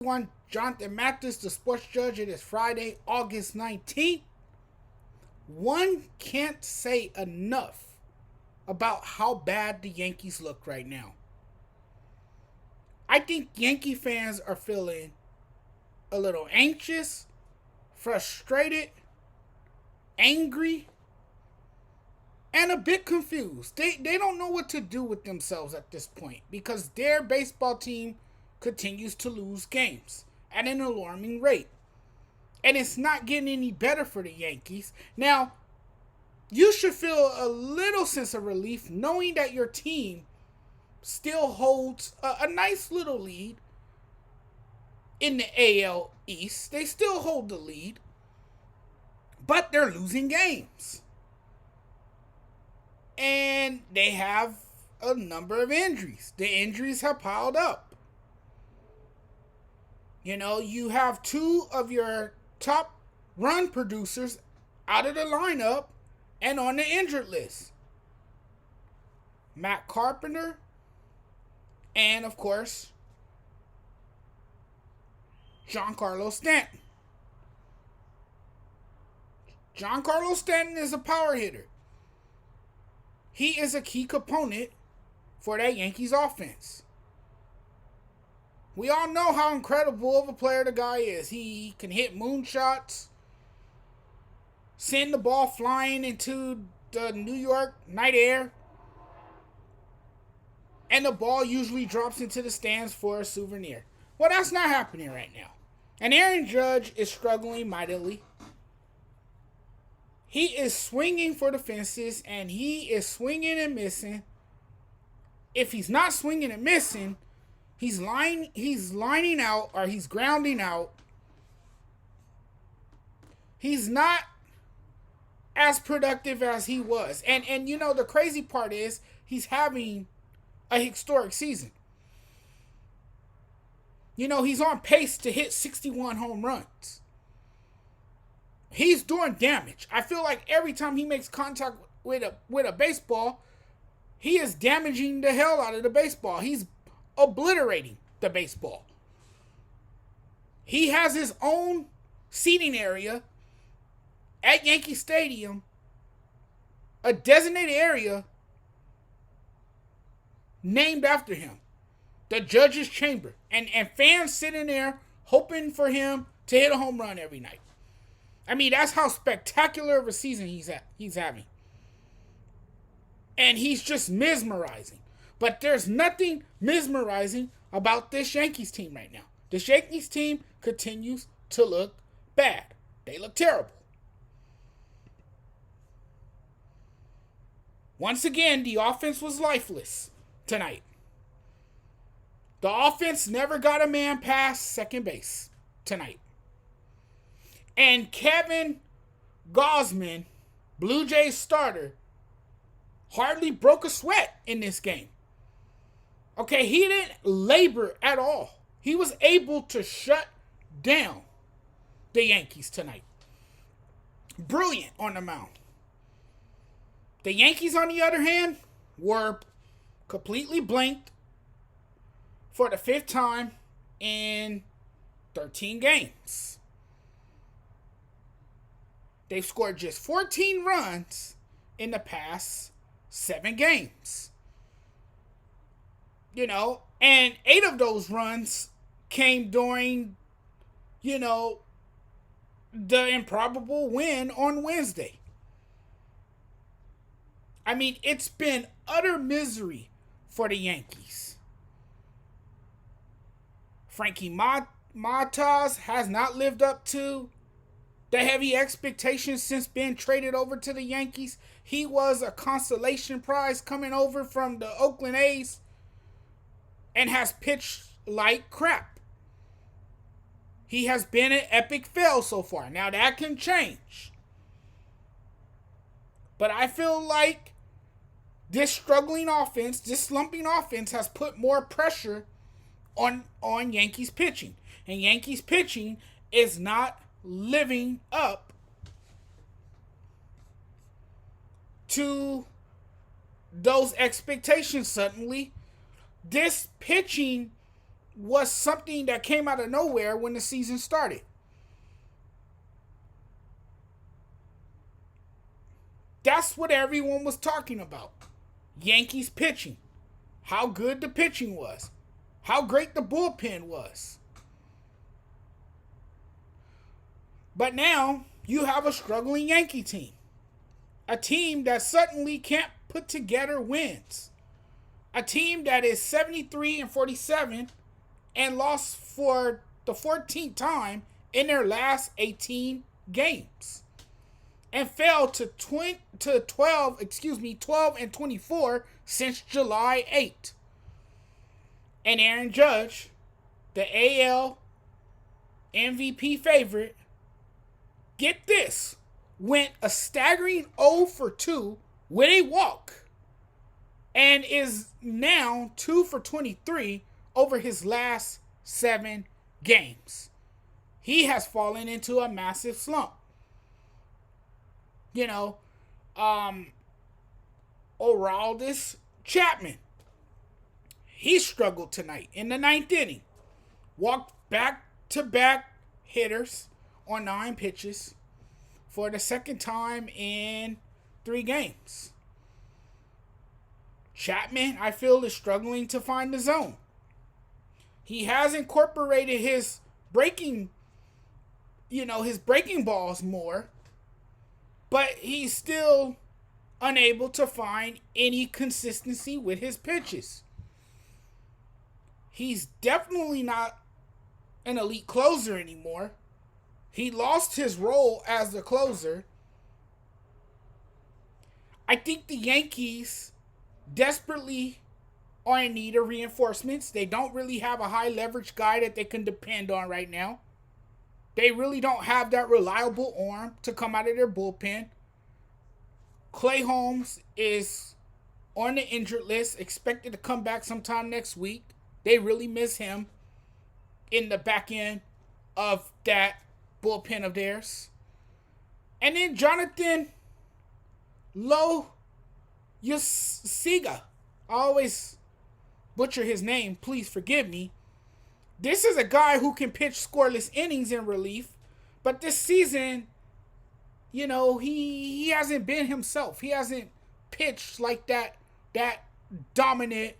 One, Jonathan Mathis, the sports judge. It is Friday, August 19th. One can't say enough about how bad the Yankees look right now. I think Yankee fans are feeling a little anxious, frustrated, angry, and a bit confused. They don't know what to do with themselves at this point because their baseball team continues to lose games at an alarming rate. And it's not getting any better for the Yankees. Now, you should feel a little sense of relief knowing that your team still holds a nice little lead in the AL East. They still hold the lead, but they're losing games. And they have a number of injuries. The injuries have piled up. You know, you have two of your top run producers out of the lineup and on the injured list. Matt Carpenter and, of course, Giancarlo Stanton. Giancarlo Stanton is a power hitter. He is a key component for that Yankees offense. We all know how incredible of a player the guy is. He can hit moonshots, send the ball flying into the New York night air, and the ball usually drops into the stands for a souvenir. Well, that's not happening right now. And Aaron Judge is struggling mightily. He is swinging for the fences, and he is swinging and missing. If he's not swinging and missing, he's lining out, or he's grounding out. He's not as productive as he was. And you know, the crazy part is he's having a historic season. You know, he's on pace to hit 61 home runs. He's doing damage. I feel like every time he makes contact with a baseball, he is damaging the hell out of the baseball. He's obliterating the baseball. He has his own seating area at Yankee Stadium, a designated area named after him, the judge's chamber, and fans sitting there hoping for him to hit a home run every night. I mean, that's how spectacular of a season he's having. And he's just mesmerizing. But there's nothing mesmerizing about this Yankees team right now. This Yankees team continues to look bad. They look terrible. Once again, the offense was lifeless tonight. The offense never got a man past second base tonight. And Kevin Gausman, Blue Jays starter, hardly broke a sweat in this game. Okay, he didn't labor at all. He was able to shut down the Yankees tonight. Brilliant on the mound. The Yankees, on the other hand, were completely blanked for the fifth time in 13 games. They've scored just 14 runs in the past 7 games. You know, and 8 of those runs came during, you know, the improbable win on Wednesday. I mean, it's been utter misery for the Yankees. Frankie Montas has not lived up to the heavy expectations since being traded over to the Yankees. He was a consolation prize coming over from the Oakland A's and has pitched like crap. He has been an epic fail so far. Now that can change. But I feel like this struggling offense, this slumping offense has put more pressure on Yankees pitching. And Yankees pitching is not living up to those expectations suddenly. This pitching was something that came out of nowhere when the season started. That's what everyone was talking about. Yankees pitching. How good the pitching was. How great the bullpen was. But now you have a struggling Yankee team. A team that suddenly can't put together wins. A team that is 73-47 and lost for the 14th time in their last 18 games. And fell to 12-24 since July 8th. And Aaron Judge, the AL MVP favorite, get this, went a staggering 0-2 with a walk and is now 2-23 over his last 7 games. He has fallen into a massive slump. You know, Aroldis Chapman, he struggled tonight in the 9th inning. Walked back-to-back hitters on 9 pitches for the second time in 3 games. Chapman, I feel, is struggling to find the zone. He has incorporated his breaking balls more, but he's still unable to find any consistency with his pitches. He's definitely not an elite closer anymore. He lost his role as the closer. I think the Yankees desperately are in need of reinforcements. They don't really have a high leverage guy that they can depend on right now. They really don't have that reliable arm to come out of their bullpen. Clay Holmes is on the injured list, expected to come back sometime next week. They really miss him in the back end of that bullpen of theirs. And then Jonathan Loáisiga. I always butcher his name. Please forgive me. This is a guy who can pitch scoreless innings in relief, but this season, he hasn't been himself. He hasn't pitched like that dominant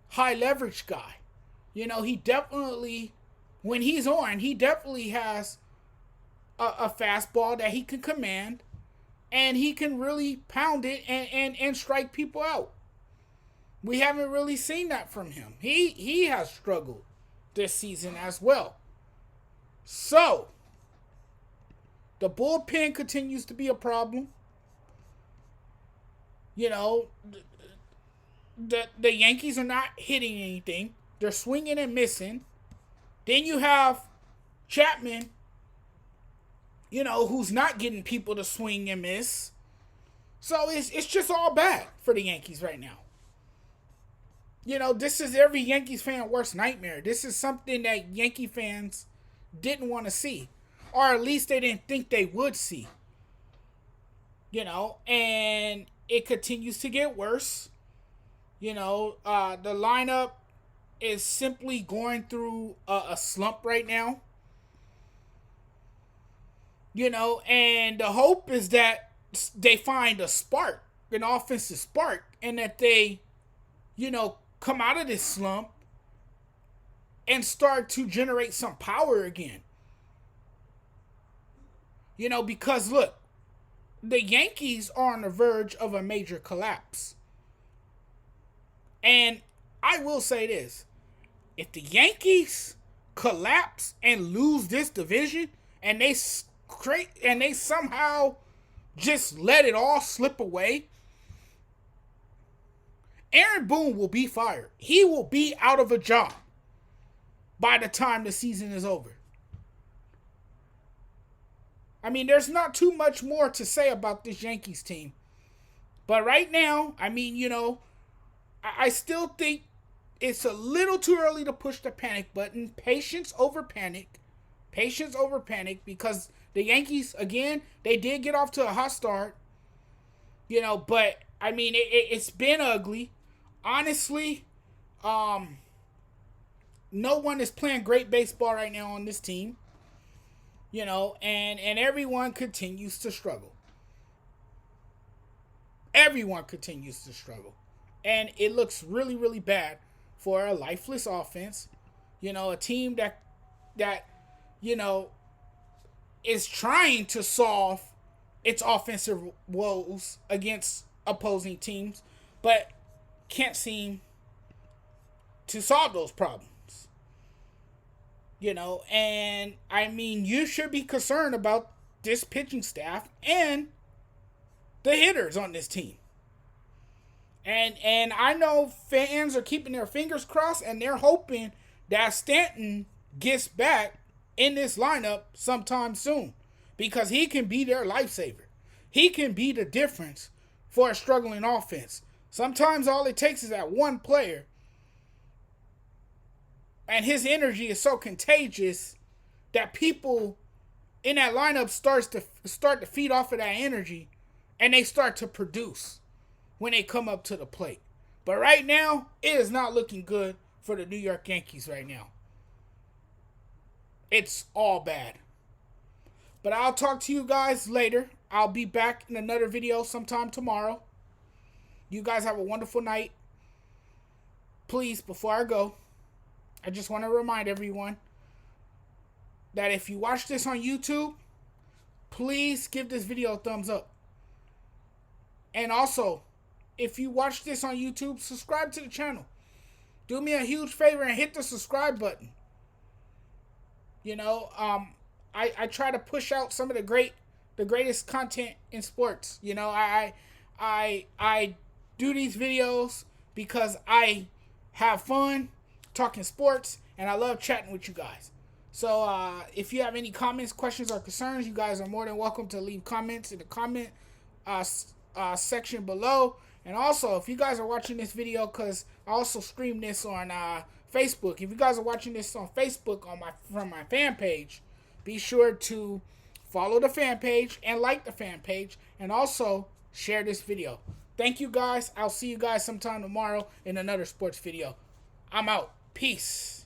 high leverage guy. He definitely, when he's on, he definitely has a fastball that he can command, and he can really pound it and strike people out. We haven't really seen that from him. He has struggled this season as well. So, the bullpen continues to be a problem. The Yankees are not hitting anything. They're swinging and missing. Then you have Chapman, who's not getting people to swing and miss. So it's just all bad for the Yankees right now. This is every Yankees fan worst nightmare. This is something that Yankee fans didn't want to see. Or at least they didn't think they would see. And it continues to get worse. The lineup is simply going through a slump right now. And the hope is that they find a spark, an offensive spark, and that they, come out of this slump and start to generate some power again. Because look, the Yankees are on the verge of a major collapse. And I will say this. If the Yankees collapse and lose this division and they somehow just let it all slip away, Aaron Boone will be fired. He will be out of a job by the time the season is over. I mean, there's not too much more to say about this Yankees team. But right now, I still think it's a little too early to push the panic button. Patience over panic. Patience over panic, because the Yankees, again, they did get off to a hot start. But, it's been ugly. Honestly, no one is playing great baseball right now on this team. And everyone continues to struggle. Everyone continues to struggle. And it looks really, really bad for a lifeless offense. A team that is trying to solve its offensive woes against opposing teams, but can't seem to solve those problems. And I mean, you should be concerned about this pitching staff and the hitters on this team. And I know fans are keeping their fingers crossed, and they're hoping that Stanton gets back in this lineup sometime soon, because he can be their lifesaver. He can be the difference for a struggling offense. Sometimes all it takes is that one player, and his energy is so contagious that people in that lineup start to feed off of that energy, and they start to produce when they come up to the plate. But right now, it is not looking good for the New York Yankees right now. It's all bad. But I'll talk to you guys later. I'll be back in another video sometime tomorrow. You guys have a wonderful night. Please, before I go, I just want to remind everyone that if you watch this on YouTube, please give this video a thumbs up. And also, if you watch this on YouTube, subscribe to the channel. Do me a huge favor and hit the subscribe button. I try to push out some of the greatest content in sports. I do these videos because I have fun talking sports, and I love chatting with you guys. So if you have any comments, questions, or concerns, you guys are more than welcome to leave comments in the comment section below. And also, if you guys are watching this video, because I also stream this on Facebook. If you guys are watching this on Facebook from my fan page, be sure to follow the fan page and like the fan page, and also share this video. Thank you guys. I'll see you guys sometime tomorrow in another sports video. I'm out. Peace.